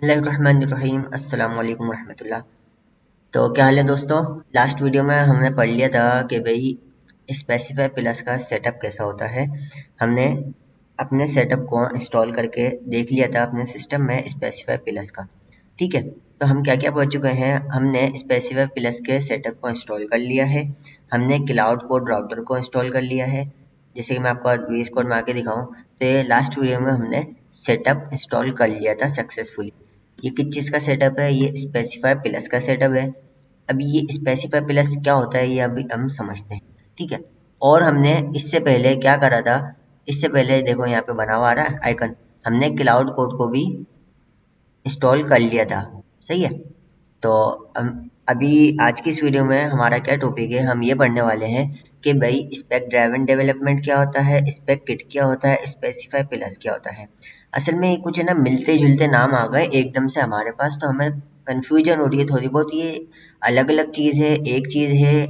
बिस्मिल्लाहिर्रहमानिर्रहीम अस्सलाम वालेकुम रहमतुल्लाह। तो क्या हाल है दोस्तों। लास्ट वीडियो में हमने पढ़ लिया था कि भाई स्पेसिफाई प्लस का सेटअप कैसा होता है। हमने अपने सेटअप को इंस्टॉल करके देख लिया था अपने सिस्टम में स्पेसिफाई प्लस का। ठीक है, तो हम क्या क्या पढ़ चुके हैं। हमने स्पेसिफाई प्लस के सेटअप को इंस्टॉल कर लिया है। हमने क्लाउड कोड राउटर को इंस्टॉल कर लिया है। जैसे कि मैं आपको वीएस कोड में आके दिखाऊं तो ये लास्ट वीडियो में हमने सेटअप इंस्टॉल कर लिया था सक्सेसफुली। ये किस चीज़ का सेटअप है, ये स्पेसिफाई प्लस का सेटअप है। अभी ये स्पेसिफाई प्लस क्या होता है ये अभी हम समझते हैं। ठीक है, और हमने इससे पहले क्या करा था। इससे पहले देखो यहाँ पे बना हुआ आ रहा है आइकन, हमने क्लाउड कोड को भी इंस्टॉल कर लिया था। सही है, तो हम अभी आज की इस वीडियो में हमारा क्या टॉपिक है, हम ये पढ़ने वाले हैं कि भाई स्पेक ड्राइवन डेवलपमेंट क्या होता है, स्पेक किट क्या होता है, स्पेसिफाई प्लस क्या होता है। असल में ये कुछ है ना मिलते जुलते नाम आ गए एकदम से हमारे पास, तो हमें कंफ्यूजन हो रही है थोड़ी बहुत। ये अलग अलग चीज़ है, एक चीज़ है,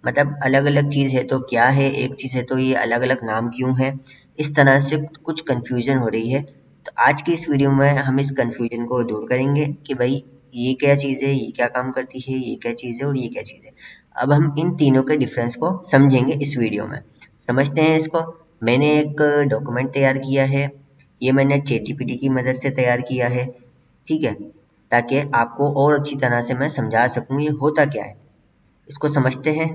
मतलब अलग अलग चीज़ है तो क्या है, एक चीज़ है तो ये अलग अलग नाम क्यों है। इस तरह से कुछ कंफ्यूजन हो रही है। तो आज की इस वीडियो में हम इस कंफ्यूजन को दूर करेंगे कि भाई ये क्या चीज़ है, ये क्या काम करती है, ये क्या चीज़ है और ये क्या चीज़ है। अब हम इन तीनों के डिफरेंस को समझेंगे इस वीडियो में। समझते हैं इसको। मैंने एक डॉक्यूमेंट तैयार किया है, ये मैंने चैटजीपीटी की मदद से तैयार किया है। ठीक है, ताकि आपको और अच्छी तरह से मैं समझा सकूँ ये होता क्या है। इसको समझते हैं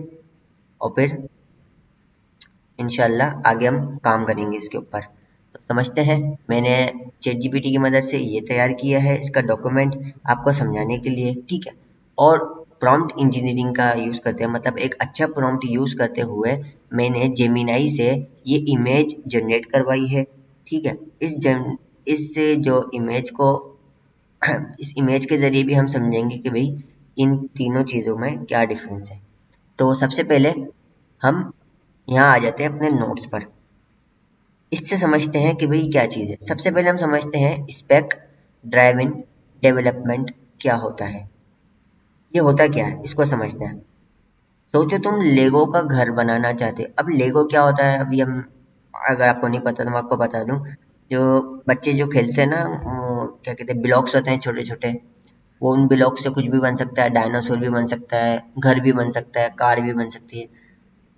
और फिर इंशाल्लाह आगे हम काम करेंगे इसके ऊपर। तो समझते हैं। मैंने चैट जीपीटी की मदद से ये तैयार किया है इसका डॉक्यूमेंट आपको समझाने के लिए। ठीक है, और प्रॉम्प्ट इंजीनियरिंग का यूज़ करते हैं, मतलब एक अच्छा प्रॉम्प्ट यूज़ करते हुए मैंने जेमिनाई से ये इमेज जनरेट करवाई है। ठीक है, इससे जो इमेज को इस इमेज के ज़रिए भी हम समझेंगे कि भाई इन तीनों चीज़ों में क्या डिफरेंस है। तो सबसे पहले हम यहाँ आ जाते हैं अपने नोट्स पर। इससे समझते हैं कि भाई क्या चीज़ है। सबसे पहले हम समझते हैं स्पेक ड्राइवन डेवलपमेंट क्या होता है। ये होता क्या है इसको समझते हैं। सोचो तुम लेगो का घर बनाना चाहते हो। अब लेगो क्या होता है, अभी हम, अगर आपको नहीं पता तो मैं आपको बता दूं। जो बच्चे जो खेलते हैं ना, क्या कहते हैं, ब्लॉक्स होते हैं छोटे छोटे, वो उन ब्लॉक से कुछ भी बन सकता है, डायनासोर भी बन सकता है, घर भी बन सकता है, कार भी बन सकती है।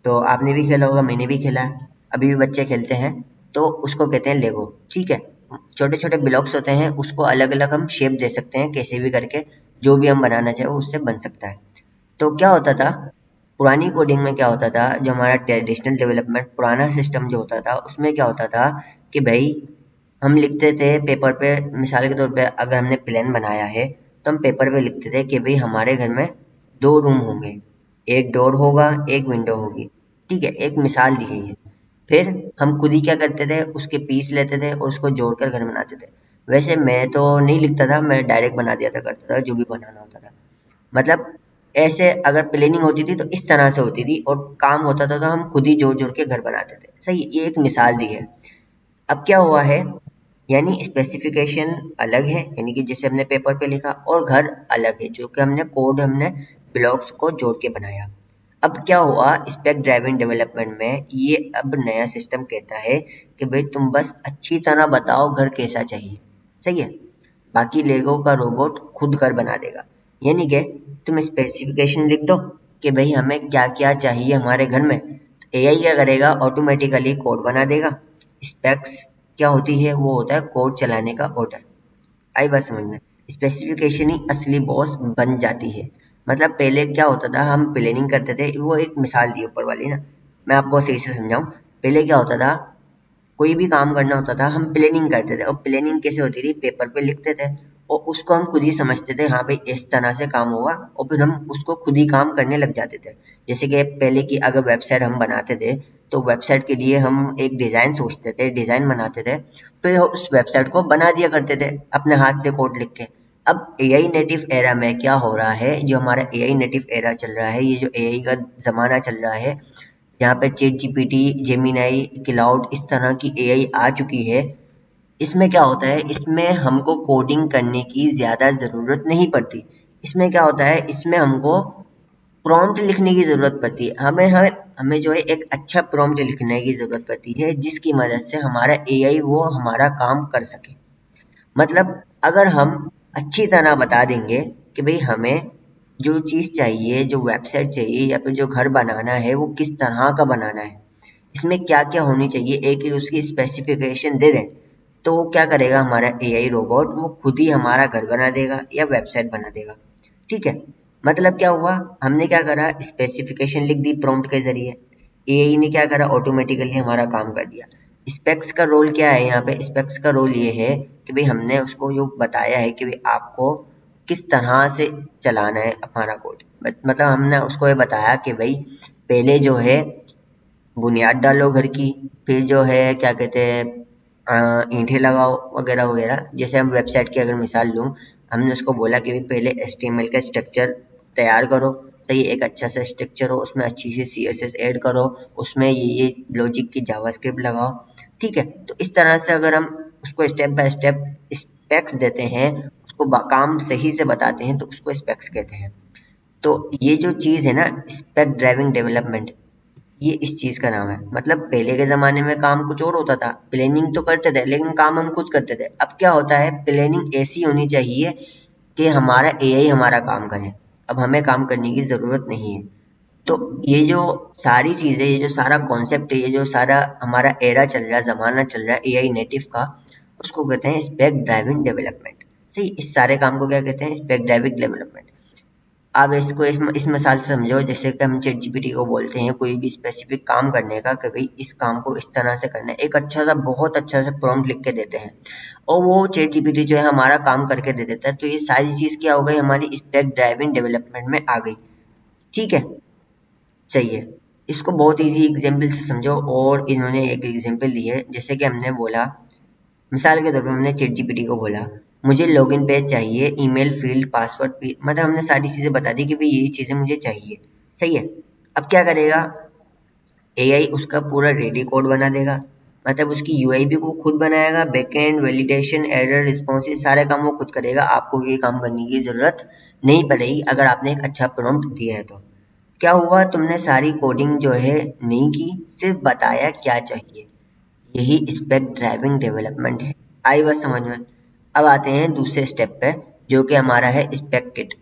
तो आपने भी खेला होगा, मैंने भी खेला है, अभी भी बच्चे खेलते हैं। तो उसको कहते हैं लेगो। ठीक है, छोटे छोटे ब्लॉक्स होते हैं, उसको अलग अलग हम शेप दे सकते हैं कैसे भी करके, जो भी हम बनाना चाहे वो उससे बन सकता है। तो क्या होता था पुरानी कोडिंग में, क्या होता था जो हमारा ट्रेडिशनल डेवलपमेंट पुराना सिस्टम जो होता था उसमें क्या होता था कि भाई हम लिखते थे पेपर पे। मिसाल के तौर पे अगर हमने प्लान बनाया है तो हम पेपर पे लिखते थे कि भाई हमारे घर में दो रूम होंगे, एक डोर होगा, एक विंडो होगी। ठीक है, एक मिसाल दी गई है। फिर हम खुद ही क्या करते थे, उसके पीस लेते थे और उसको जोड़कर घर बनाते थे। वैसे मैं तो नहीं लिखता था, मैं डायरेक्ट बना दिया था करता था जो भी बनाना होता था। मतलब ऐसे अगर प्लानिंग होती थी तो इस तरह से होती थी, और काम होता था तो हम खुद ही जोड़ जोड़ के घर बनाते थे। सही, ये एक मिसाल दी है। अब क्या हुआ है, यानी स्पेसिफिकेशन अलग है, यानी कि जैसे हमने पेपर पे लिखा, और घर अलग है जो कि हमने कोड, हमने ब्लॉक्स को जोड़ के बनाया। अब क्या हुआ स्पेक ड्राइवन डेवलपमेंट में, ये अब नया सिस्टम कहता है कि भाई तुम बस अच्छी तरह बताओ घर कैसा चाहिए। सही है, बाकी लेगो का रोबोट खुद घर बना देगा। यानी कि तुम स्पेसिफिकेशन लिख दो कि भाई हमें क्या क्या चाहिए हमारे घर में, तो एआई क्या करेगा, ऑटोमेटिकली कोड बना देगा। स्पेक्स क्या होती है, वो होता है कोड चलाने का ऑर्डर। आई बात समझ में। स्पेसिफिकेशन ही असली बॉस बन जाती है। मतलब पहले क्या होता था, हम प्लानिंग करते थे, वो एक मिसाल दी ऊपर वाली ना, मैं आपको सही से समझाऊं। पहले क्या होता था, कोई भी काम करना होता था हम प्लानिंग करते थे, और प्लानिंग कैसे होती थी, पेपर पे लिखते थे और उसको हम खुद ही समझते थे, हाँ भाई इस तरह से काम होगा, और फिर हम उसको खुद ही काम करने लग जाते थे। जैसे कि पहले की अगर वेबसाइट हम बनाते थे तो वेबसाइट के लिए हम एक डिज़ाइन सोचते थे, डिज़ाइन बनाते थे, फिर उस वेबसाइट को बना दिया करते थे अपने हाथ से कोड लिख के। अब एआई नेटिव एरा में क्या हो रहा है, जो हमारा एआई नेटिव एरा चल रहा है, ये जो एआई का ज़माना चल रहा है, यहाँ पे चैट जीपीटी, जेमिनाई, क्लाउड, इस तरह की एआई आ चुकी है। इसमें क्या होता है, इसमें हमको कोडिंग करने की ज़्यादा ज़रूरत नहीं पड़ती। इसमें क्या होता है, इसमें हमको प्रॉम्प्ट लिखने की ज़रूरत पड़ती है। हमें हमें हमें जो है एक अच्छा प्रॉम्प्ट लिखने की ज़रूरत पड़ती है, जिसकी मदद से हमारा एआई वो हमारा काम कर सके। मतलब अगर हम अच्छी तरह बता देंगे कि भाई हमें जो चीज़ चाहिए, जो वेबसाइट चाहिए या फिर जो घर बनाना है वो किस तरह का बनाना है, इसमें क्या क्या होनी चाहिए, एक एक उसकी स्पेसिफिकेशन दे दें, तो वो क्या करेगा हमारा एआई रोबोट, वो खुद ही हमारा घर बना देगा या वेबसाइट बना देगा। ठीक है, मतलब क्या हुआ, हमने क्या करा, स्पेसिफिकेशन लिख दी प्रॉम्प्ट के जरिए, एआई ने क्या करा, ऑटोमेटिकली हमारा काम कर दिया। स्पेक्स का रोल क्या है यहाँ पे, स्पेक्स का रोल ये है कि भाई हमने उसको जो बताया है कि भाई आपको किस तरह से चलाना है हमारा कोड, मतलब हमने उसको ये बताया कि भाई पहले जो है बुनियाद डालो घर की, फिर जो है क्या कहते हैं ईंटें लगाओ वगैरह वगैरह। जैसे हम वेबसाइट की अगर मिसाल लूँ, हमने उसको बोला कि पहले एचटीएमएल का स्ट्रक्चर तैयार करो, सही, एक अच्छा सा स्ट्रक्चर हो, उसमें अच्छी सी सीएसएस ऐड करो, उसमें ये लॉजिक की जावास्क्रिप्ट लगाओ। ठीक है, तो इस तरह से अगर हम उसको स्टेप बाय स्टेप स्पेक्स देते हैं, उसको काम सही से बताते हैं, तो उसको स्पेक्स कहते हैं। तो ये जो चीज़ है ना, स्पेक ड्राइविंग डेवलपमेंट, ये इस चीज का नाम है। मतलब पहले के जमाने में काम कुछ और होता था, प्लानिंग तो करते थे लेकिन काम हम खुद करते थे। अब क्या होता है, प्लानिंग ऐसी होनी चाहिए कि हमारा एआई हमारा काम करे, अब हमें काम करने की जरूरत नहीं है। तो ये जो सारी चीजें, ये जो सारा कॉन्सेप्ट है, ये जो सारा हमारा एरा चल रहा है, जमाना चल रहा है एआई नेटिव का, उसको कहते हैं स्पेक ड्राइविंग डेवलपमेंट। सही, इस सारे काम को क्या कहते हैं, स्पेक ड्राइविंग डेवलपमेंट। आप इसको इस मिसाल से समझो, जैसे कि हम चैट जीपीटी को बोलते हैं कोई भी स्पेसिफिक काम करने का, कि भाई इस काम को इस तरह से करना है, एक अच्छा सा बहुत अच्छा सा प्रॉम्प्ट लिख के देते हैं और वो चैट जीपीटी जो है हमारा काम करके दे देता है। तो ये सारी चीज क्या हो गई, हमारी स्पेक ड्राइविंग डेवलपमेंट में आ गई। ठीक है, चाहिए, इसको बहुत इजी एग्जाम्पल से समझो। और इन्होंने एक एग्जाम्पल दी है, जैसे कि हमने बोला, मिसाल के तौर पर हमने चैट जीपीटी को बोला मुझे लॉगिन पेज चाहिए, ईमेल फील्ड, पासवर्ड, मतलब हमने सारी चीजें बता दी कि भाई यही चीजें मुझे चाहिए। सही है, अब क्या करेगा एआई, उसका पूरा रेडी कोड बना देगा, मतलब उसकी यूआई भी वो खुद बनाएगा, बैकएंड वैलिडेशन एरर रिस्पॉन्स सारे काम वो खुद करेगा, आपको ये काम करने की जरूरत नहीं पड़ेगी अगर आपने एक अच्छा प्रॉम्प्ट दिया है तो। क्या हुआ, तुमने सारी कोडिंग जो है नहीं की, सिर्फ बताया क्या चाहिए, यही स्पेक ड्राइविंग डेवलपमेंट है। आई बात समझ में। अब आते हैं दूसरे स्टेप पे, जो कि हमारा है spec kit.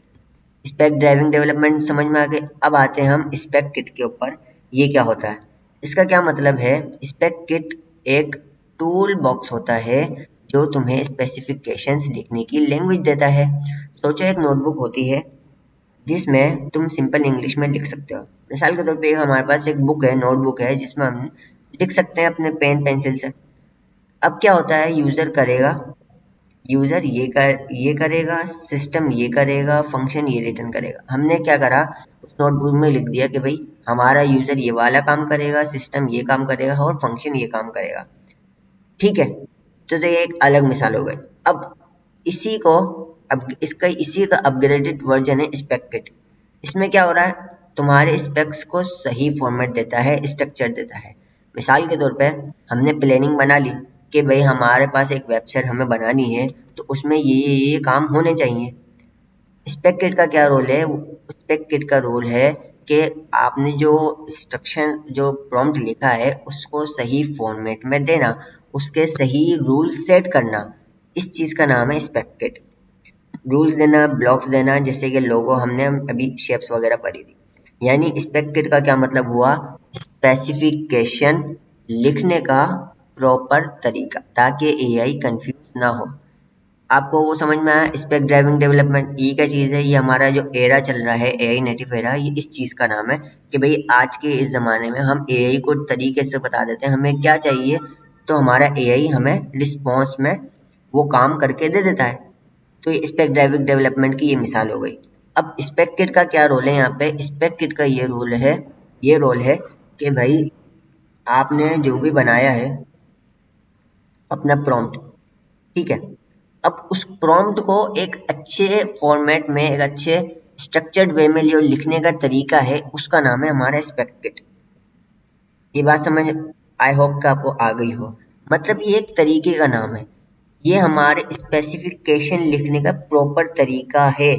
Spec driving development समझ में आ गए, अब आते हैं हम स्पेक किट के ऊपर। ये क्या होता है, इसका क्या मतलब है, स्पेक किट एक टूल बॉक्स होता है जो तुम्हें स्पेसिफिकेशंस लिखने की लैंग्वेज देता है। सोचो एक नोटबुक होती है जिसमें तुम सिंपल इंग्लिश में लिख सकते हो। मिसाल के तौर पे हमारे पास एक बुक है, नोटबुक है, जिसमें हम लिख सकते हैं अपने पेन पेंसिल से। अब क्या होता है, यूजर करेगा, यूजर ये करेगा, सिस्टम ये करेगा, फंक्शन ये रिटर्न करेगा। हमने क्या करा, उस नोटबुक में लिख दिया कि भाई हमारा यूजर ये वाला काम करेगा, सिस्टम ये काम करेगा और फंक्शन ये काम करेगा। ठीक है, तो ये एक अलग मिसाल हो गई। अब इसी को, अब इसका इसी का अपग्रेडेड वर्जन है स्पेककिट। इसमें क्या हो रहा है, तुम्हारे स्पेक्स को सही फॉर्मेट देता है, स्ट्रक्चर देता है। मिसाल के तौर पे हमने प्लानिंग बना ली कि भाई हमारे पास एक वेबसाइट हमें बनानी है, तो उसमें ये काम होने चाहिए। स्पेक किट का क्या रोल है, स्पेक किट का रोल है कि आपने जो इंस्ट्रक्शन, जो प्रॉम्प्ट लिखा है, उसको सही फॉर्मेट में देना, उसके सही रूल सेट करना, इस चीज का नाम है स्पेक किट। रूल्स देना, ब्लॉक्स देना, जैसे कि लोगो हमने अभी शेप्स वगैरह पढ़ी थी। यानी स्पेक किट का क्या मतलब हुआ, स्पेसिफिकेशन लिखने का प्रॉपर तरीका, ताकि एआई कंफ्यूज ना हो। आपको वो समझ में आया, स्पेक ड्राइविंग डेवलपमेंट ये क्या चीज़ है, ये हमारा जो एरा चल रहा है एआई नेटिव एरा, ये इस चीज़ का नाम है कि भाई आज के इस ज़माने में हम एआई को तरीके से बता देते हैं हमें क्या चाहिए, तो हमारा एआई हमें रिस्पॉन्स में वो काम करके दे देता है। तो ये स्पेक ड्राइविंग डेवलपमेंट की ये मिसाल हो गई। अब स्पेक किट का क्या रोल है यहाँ पे, स्पेक किट का ये रोल है कि भाई आपने जो भी बनाया है अपना प्रॉम्प्ट, ठीक है, अब उस प्रॉम्प्ट को एक अच्छे फॉर्मेट में, एक अच्छे स्ट्रक्चर्ड वे में जो लिखने का तरीका है, उसका नाम है हमारा स्पेक किट। ये बात समझ, आई होप कि आपको आ गई हो। मतलब ये एक तरीके का नाम है, ये हमारे स्पेसिफिकेशन लिखने का प्रॉपर तरीका है।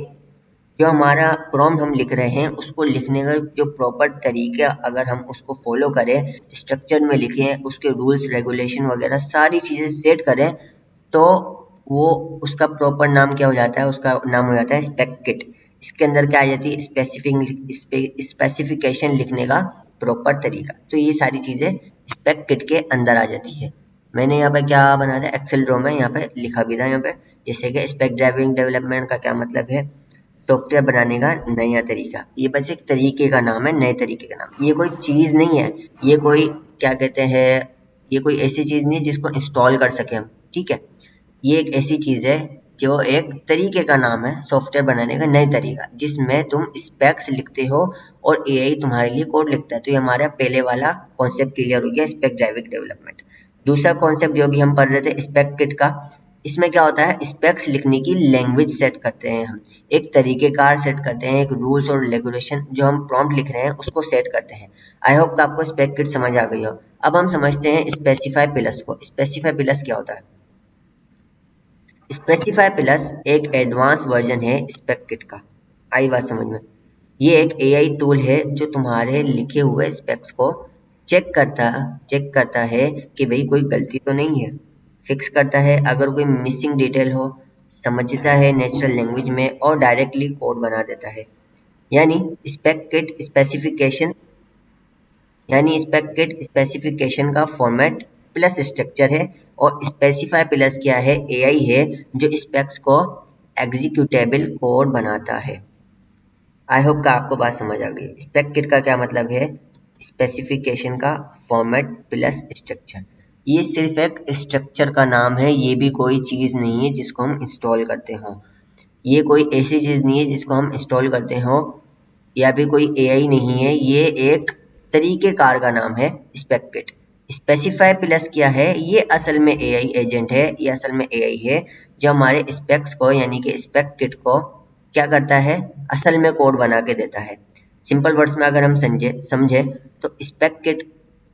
जो हमारा प्रॉम्प्ट हम लिख रहे हैं, उसको लिखने का जो प्रॉपर तरीका, अगर हम उसको फॉलो करें, स्ट्रक्चर में लिखें, उसके रूल्स रेगुलेशन वगैरह सारी चीज़ें सेट करें, तो वो उसका प्रॉपर नाम क्या हो जाता है, उसका नाम हो जाता है स्पेक किट। इसके अंदर क्या आ जाती है, स्पेसिफिकेशन लिखने का प्रॉपर तरीका। तो ये सारी चीजें स्पेक किट के अंदर आ जाती है। मैंने यहाँ पे क्या बनाया था, एक्सेल ड्रॉ में यहाँ पे लिखा भी था यहाँ पे, जैसे कि स्पेक ड्राइविंग डेवलपमेंट का क्या मतलब है, सॉफ्टवेयर बनाने का नया तरीका। ये बस एक तरीके का नाम है, नए तरीके का नाम, ये कोई चीज नहीं है, ये कोई क्या कहते हैं, ये कोई ऐसी चीज नहीं है जिसको इंस्टॉल कर सके हम, ठीक है। ये एक ऐसी चीज है जो एक तरीके का नाम है, सॉफ्टवेयर बनाने का नया तरीका, जिसमें तुम स्पेक्स लिखते हो और एआई तुम्हारे लिए कोड लिखता है। तो ये हमारा पहले वाला कॉन्सेप्ट क्लियर हो गया, स्पेक ड्राइविंग डेवलपमेंट। दूसरा कॉन्सेप्ट जो भी हम पढ़ रहे थे स्पेक किट का, इसमें क्या होता है, स्पेक्स लिखने की लैंग्वेज सेट करते हैं हम, एक तरीकेकार सेट करते हैं, एक रूल्स और रेगुलेशन जो हम प्रॉम्प्ट लिख रहे हैं उसको सेट करते हैं। आई होप कि आपको स्पेक किट समझ आ गई हो। अब हम समझते हैं स्पेसिफाई प्लस को। स्पेसिफाई प्लस क्या होता है, स्पेसिफाई प्लस एक एडवांस वर्जन है स्पेक किट का। आई बात समझ में। ये एक एआई टूल है जो तुम्हारे लिखे हुए स्पेक्स को चेक करता है कि भाई कोई गलती तो नहीं है, फिक्स करता है अगर कोई मिसिंग डिटेल हो, समझता है नेचुरल लैंग्वेज में और डायरेक्टली कोड बना देता है। यानी स्पेक किट स्पेसिफिकेशन यानी स्पेक किट स्पेसिफिकेशन का फॉर्मेट प्लस स्ट्रक्चर है, और स्पेसिफाई प्लस क्या है, एआई है जो स्पेक्स को एग्जीक्यूटेबल कोड बनाता है। आई होप का आपको बात समझ आ गई। स्पेक किट का क्या मतलब है, स्पेसिफिकेशन का फॉर्मेट प्लस स्ट्रक्चर। ये सिर्फ एक स्ट्रक्चर का नाम है, ये भी कोई चीज नहीं है जिसको हम इंस्टॉल करते हो। ये कोई ऐसी चीज नहीं है जिसको हम इंस्टॉल करते हो, या भी कोई एआई नहीं है, ये एक तरीकेकार का नाम है स्पेक किट। स्पेसिफाई प्लस क्या है, ये असल में एआई एजेंट है, ये असल में एआई है जो हमारे स्पेक्स को यानी कि स्पेक किट को क्या करता है, असल में कोड बना के देता है। सिंपल वर्ड्स में अगर हम समझे तो स्पेक किट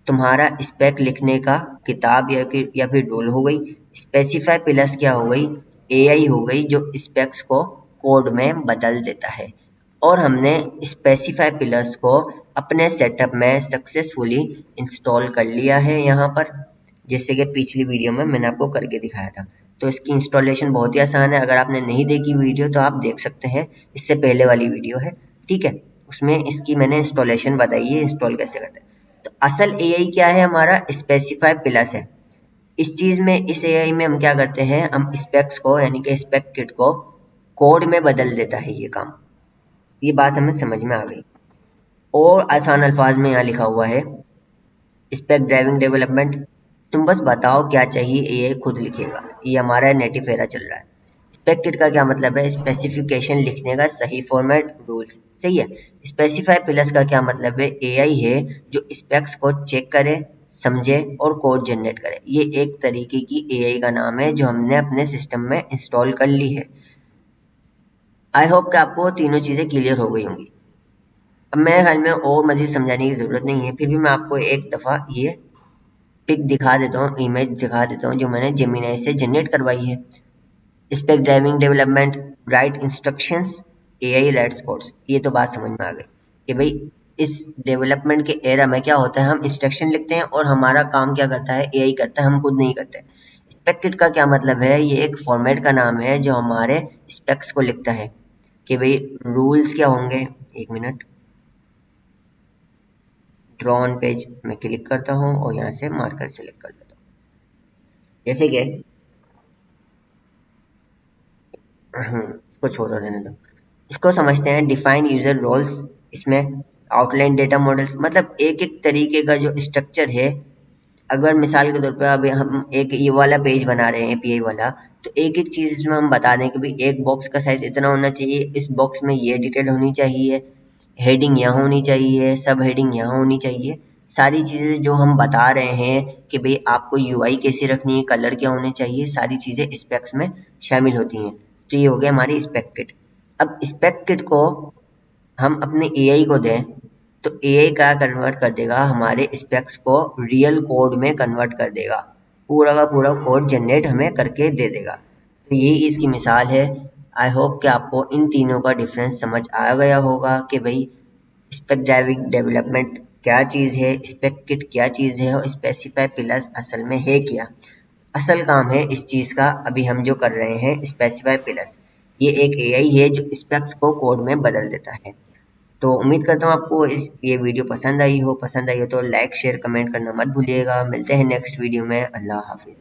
तुम्हारा स्पेक लिखने का किताब या फिर टूल हो गई। स्पेसिफाई प्लस क्या हो गई, एआई हो गई जो स्पेक्स को कोड में बदल देता है। और हमने स्पेसिफाई प्लस को अपने सेटअप में सक्सेसफुली इंस्टॉल कर लिया है यहाँ पर, जैसे कि पिछली वीडियो में मैंने आपको करके दिखाया था। तो इसकी इंस्टॉलेशन बहुत ही आसान है, अगर आपने नहीं देखी वीडियो तो आप देख सकते हैं, इससे पहले वाली वीडियो है, ठीक है, उसमें इसकी मैंने इंस्टॉलेशन बताई है, इंस्टॉल कैसे करते हैं। तो असल एआई क्या है, हमारा स्पेसिफाई प्लस है। इस चीज में, इस एआई में हम क्या करते हैं, हम स्पेक्स को यानी कि स्पेक किट को कोड में बदल देता है ये काम। ये बात हमें समझ में आ गई। और आसान अल्फाज में यहाँ लिखा हुआ है स्पेक ड्राइविंग डेवलपमेंट, तुम बस बताओ क्या चाहिए, एआई खुद लिखेगा। ये हमारा नेटिव एरा चल रहा है। स्पेक किट का क्या मतलब है, स्पेसिफिकेशन लिखने का सही फॉर्मेट रूल्स, सही है। स्पेसिफाई प्लस का क्या मतलब है, एआई है जो स्पेक्स को चेक करे, समझे और कोड जनरेट करे। ये एक तरीके की एआई का नाम है जो हमने अपने सिस्टम में इंस्टॉल कर ली है। आई होप कि आपको तीनों चीजें क्लियर हो गई होंगी। अब मेरे ख्याल में और मजीद समझाने की जरूरत नहीं है, फिर भी मैं आपको एक दफा ये पिक दिखा देता हूँ, इमेज दिखा देता हूँ जो मैंने जेमिनाई से जनरेट करवाई है। Spec driving development, right instructions, AI writes codes. ये तो बात समझ में आ गई कि भाई इस डेवलपमेंट के एरा में क्या होता है, हम इंस्ट्रक्शन लिखते हैं और हमारा काम क्या करता है, एआई करता है, हम खुद नहीं करते। स्पेक किट का क्या मतलब है, ये एक फॉर्मेट का नाम है जो हमारे स्पेक्स को लिखता है कि भाई रूल्स क्या होंगे। एक मिनट, ड्रॉ ऑन पेज में क्लिक करता हूँ और यहाँ से मार्कर सेलेक्ट कर लेता हूँ, जैसे कि इसको छोड़ो, रहने दो। इसको समझते हैं डिफाइन यूजर रोल्स। इसमें आउटलाइन डेटा मॉडल्स, मतलब एक एक तरीके का जो स्ट्रक्चर है। अगर मिसाल के तौर पे अभी हम एक ये वाला पेज बना रहे हैं एपीआई वाला, तो एक एक चीज इसमें हम बता दें कि भाई एक बॉक्स का साइज इतना होना चाहिए, इस बॉक्स में ये डिटेल होनी चाहिए, हेडिंग यहाँ होनी चाहिए, सब हेडिंग यहाँ होनी चाहिए। सारी चीजें जो हम बता रहे हैं कि भाई आपको यूआई कैसे रखनी है, कलर क्या होने चाहिए, सारी चीजें स्पेक्स में शामिल होती हैं। तो ये हो गया हमारी स्पेक किट। अब स्पेक किट को हम अपने एआई को दें तो एआई क्या कन्वर्ट कर देगा, हमारे स्पेक्स को रियल कोड में कन्वर्ट कर देगा, पूरा का पूरा कोड जनरेट हमें करके दे देगा। तो यही इसकी मिसाल है। आई होप कि आपको इन तीनों का डिफरेंस समझ आ गया होगा कि भाई स्पेक ड्राइविंग डेवलपमेंट क्या चीज़ है, स्पेक किट क्या चीज़ है और स्पेसिफाई प्लस असल में है क्या। असल काम है इस चीज का अभी हम जो कर रहे हैं स्पेसिफाई प्लस। ये एक एआई है जो स्पेक्स को कोड में बदल देता है। तो उम्मीद करता हूँ आपको ये वीडियो पसंद आई हो तो लाइक शेयर कमेंट करना मत भूलिएगा। मिलते हैं नेक्स्ट वीडियो में। अल्लाह हाफिज।